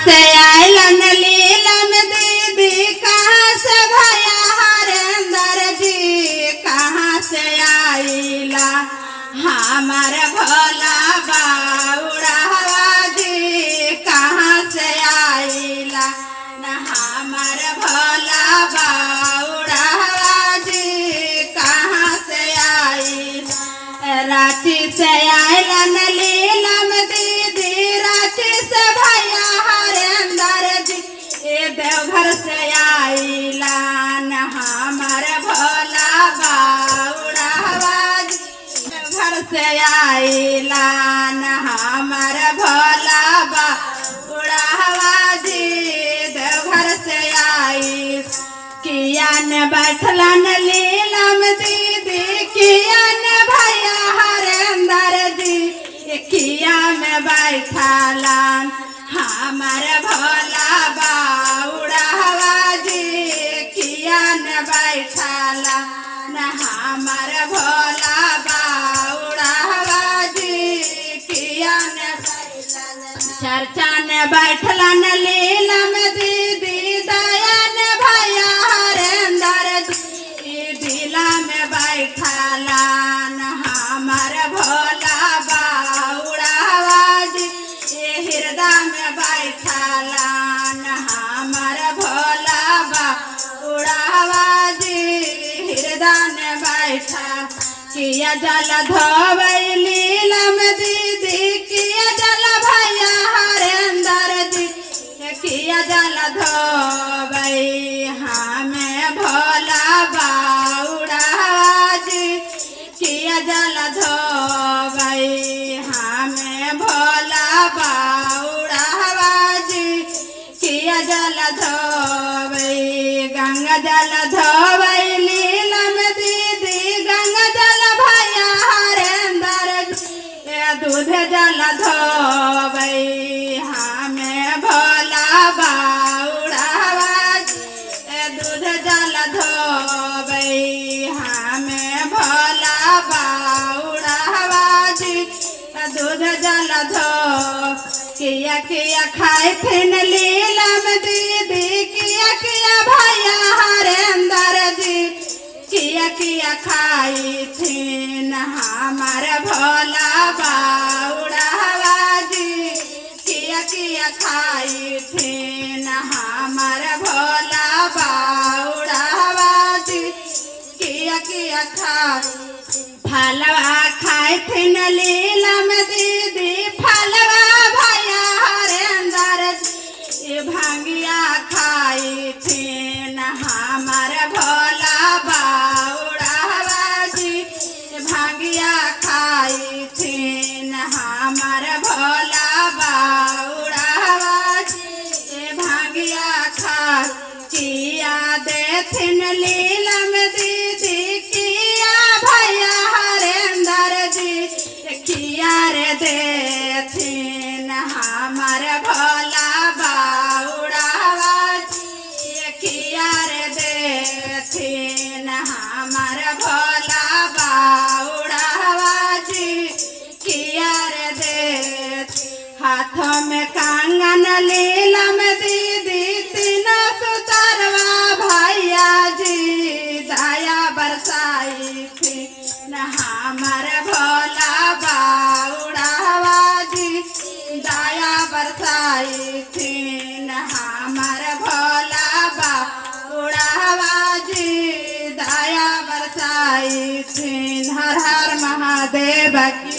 से आयलन लीलन दीदी, कहाँ से भैया हरेंद्र जी, कहाँ से आइला हमार भोला बाउड़ावा जी, कहाँ से आइला न हमार भोला बाउड़ावा जी, कहाँ से आइला। रांची से आयलन लीलन दीदी, रांची से भैया हरेंद्र जी, देवघर से आइला न हमार भोला बाउड़ावा जी, देवघर से आइला न हमार भोला बाउड़ावा जी, देवघर से आई। किया न बैठलन लीलम दीदी, किया न भैया हरेंद्र जी, किया में बैठलन हमार भोला बाउड़ावा जी, किया न बैठला न हमार भोला बाउड़ावा जी, किया न चर्चा न बैठलन लीलम दीदी, दया न भैया हरेंद्र जी, दिला में बैठलन हमार भोला बाउड़ावा जी, हृदय में बैठलन हमार भोला बाउड़ावा जी, हृदय में बैठा। किया जल धोबै लीलम दीदी, किया जल भैया हरेंद्र जी, किया जल धोबै हमें भोला बाउड़ावा जी, किया जल धोबै हमें भोला बाउड़ावा जी, किया जल धोबै। गंगा जल धोबै लीलम दीदी, गंगा जल भैया हरेंद्र जी, दूध जल धोबै हमें भोला बाउड़ावा जी, दूध जल धोबै हमें भोला बाउड़ावा जी, दूध जल धो। किया किया खाए फिन लीलम दीदी, किया किया भैया हरेंद्र जी, किया किया खाई थिन हमार भोला बाउड़ावा जी, किया किया खाई थिन हमार भोला बाउड़ावा जी, किया किया खाई। फलवा खाए थिन लीलम दीदी, फलवा भैया हरेंद्र जी, भांगिया खाई थिन हमार भोला बाउड़ावा जी, भांगिया खाई थिन हमार भोला बाउड़ावा जी, भांगिया खा। किया देथिन लीलम दीदी, किया भैया हरेंद्र जी, किया रे देथिन हमार भोला बाउड़ावा जी, किया रे देथिन हमार भोला बाउड़ावा जी, किया रे दे। हाथों में कंगन लीलम दीदी, तीनों सुतरवा भैया जी, दया बरसाई थी न हमार भोला बाउड़ावा जी, दया बरसाई थी न हमार भोला बाउड़ावा जी, दया बरसाई थी। हर हर महादेव की